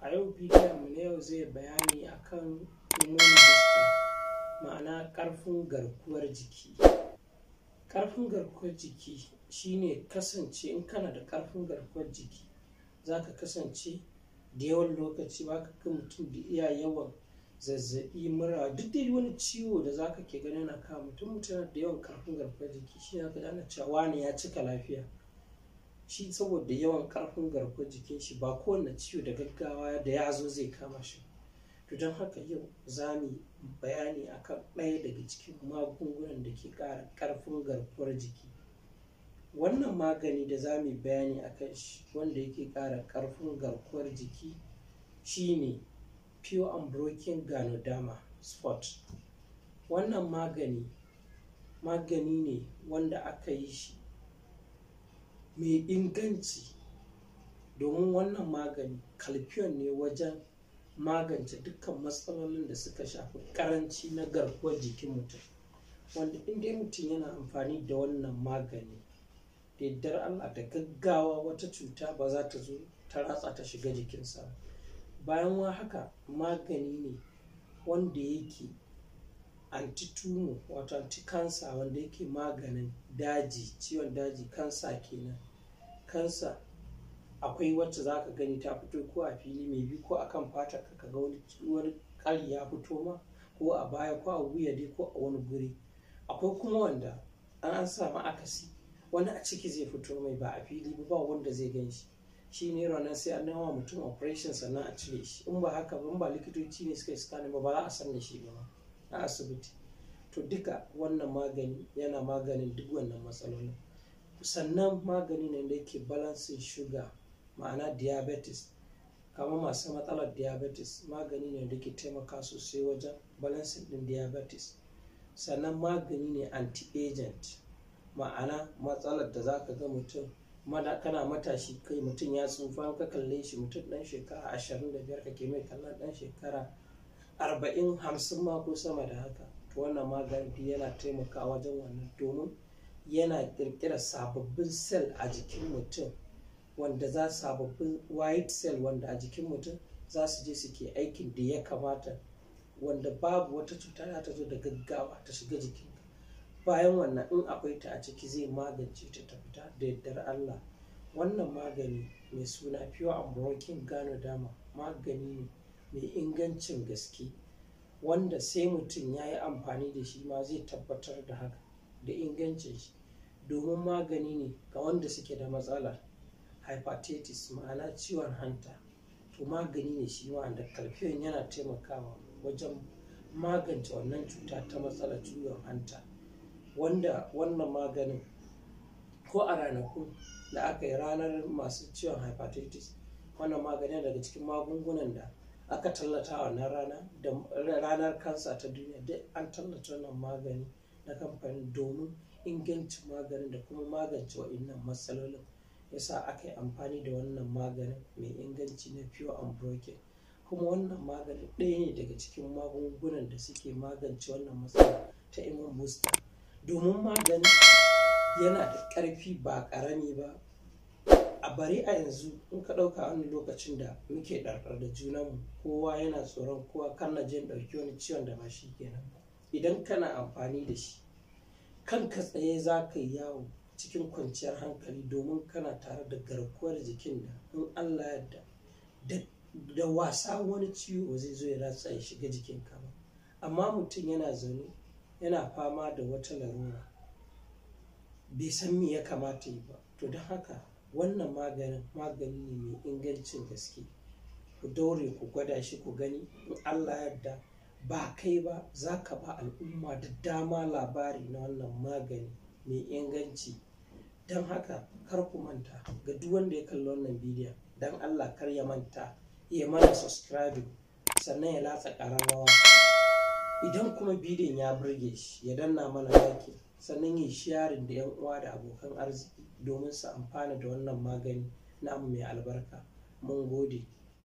A yau bidiyon mu na yau zai bayani akan immune booster, ma'ana ƙarfin garkuwar jiki. Ƙarfin garkuwar jiki shine kasance in kana da ƙarfin garkuwar jiki zaka kasance da yawan lokaci baka ga mutum da iya yawan zazzaɓi, mura, duk dai wani ciwo da zaka ke ganin yana kama mutum yana da yawan ƙarfin garkuwar jiki shi zaka ji ana cewa wane ya cika lafiya. Shi saboda yawan ƙarfin garkuwar jikin shi ba kowane ciwo da gaggawa da ya zo zai kama shi. To don haka yau za mu bayani akan ɗaya daga cikin magungunan da ke ƙara ƙarfin garkuwar jiki. Wannan magani da za mu bayani akan shi wanda yake ƙara ƙarfin garkuwar jiki shine Pure Unbroken Ganoderma Sport. Wannan magani ne wanda aka yi shi mai inganci, domin wannan magani kalfiyon ne wajen magance dukkan matsalolin da suka shafi karanci na garkuwar jikin mutum, wanda in dai mutum yana amfani da wannan magani da yardar Allah da gaggawa wata cuta ba za ta zo ta ratsa ta shiga jikinsa. Bayan haka magani ne wanda yake anti-tumor wato anti-cancer, wanda yake maganin daji, ciwon daji, kansa kenan. Kansa akwai wacce za ka gani ta fito ko a fili mai bi ko a kan fata ka ga wani ƙari ya fito ma, ko a baya ko a wuya dai ko a wani guri. Akwai kuma wanda an samu akasi, wani a ciki zai fito mai ba a fili ba wanda zai gan shi. Shi ne ranar sai an nama mutum operation sannan a cire shi, in ba haka ba likitoci ne suka yi scanning ba za a san da shi ba a asibiti. To duka wannan magani yana maganin duk wannan matsalolin. Sannan magani ne da yake balancing sugar, ma'ana diabetes, kamar masu matsalar diabetes magani ne da ke taimaka sosai wajen balancing din diabetes. Sannan magani ne anti-agent, ma'ana matsalar da za ka ga mutum kana matashi kai mutum ya tsufa ka kalle shi mutum ɗan shekara 25 kake mai kallon ɗan shekara 40-50 ma ko sama da haka. To wannan magani yana taimakawa wajen wannan, domin yana ƙirƙirar sababbin cell a jikin mutum, wanda sababbin white cell wanda a jikin mutum za su je suke aikin da ya kamata, wanda babu wata cuta za ta zo da gaggawa ta shiga jikinka. Bayan wannan in akwai ta a ciki zai magance ta fita da yardar Allah. Wannan magani mai suna Pure Unbroken Ganoderma magani ne mai ingancin gaske, wanda sai mutum ya yi amfani da shi ma zai tabbatar da haka da ingancin shi, domin magani ne ga wanda suke da matsalar hepatitis, ma'ana ciwon hanta. To magani ne shi ma da kalfiyon yana taimakawa wajen magance wannan cuta ta matsalar ciwon hanta, wanda wannan maganin ko a ranakun da aka yi ranar masu ciwon hepatitis, wannan magani daga cikin magungunan da aka tallata wannan rana da ranar kansa ta duniya, duk an tallata wannan magani na kamfani domin ingancin maganin da kuma magance wa'innan matsalolin. Yasa aka yi amfani da wannan maganin mai inganci na Pure Unbroken. Kuma wannan maganin ɗaya ne daga cikin magungunan da suke magance wannan matsala ta immune booster, domin magani yana da ƙarfi ba ƙarami ba. A bari a yanzu in ka ɗauka wani lokacin da muke ɗarɗar da junanmu, kowa yana tsoron kowa kan na je ɗauki wani ciwon da ba shi kenan ba. Idan kana amfani da shi kanka tsaye za ka yi yawo cikin kwanciyar hankali, domin kana tare da garkuwar jikin da in Allah yadda da wasa wani ciwo zai zo ya ratsa ya shiga jikinka ba. Amma mutum yana zaune yana fama da wata larura bai san me ya kamata yi ba. To don haka wannan magani ne mai ingancin gaske. Ku daure ku gwada shi ku gani, in Allah yadda ba kai ba za ka ba al'umma da dama labari na wannan magani mai inganci. Don haka kar ku manta, ga duk wanda ya kalli wannan bidiyon don Allah kar ya manta ya mana subscribe sannan ya latsa ƙararrawa. Idan kuma bidiyon ya burge shi ya danna mana like, sannan ya sharing da 'yan uwa da abokan arziki domin su amfana da wannan magani namu mai albarka. Mun gode.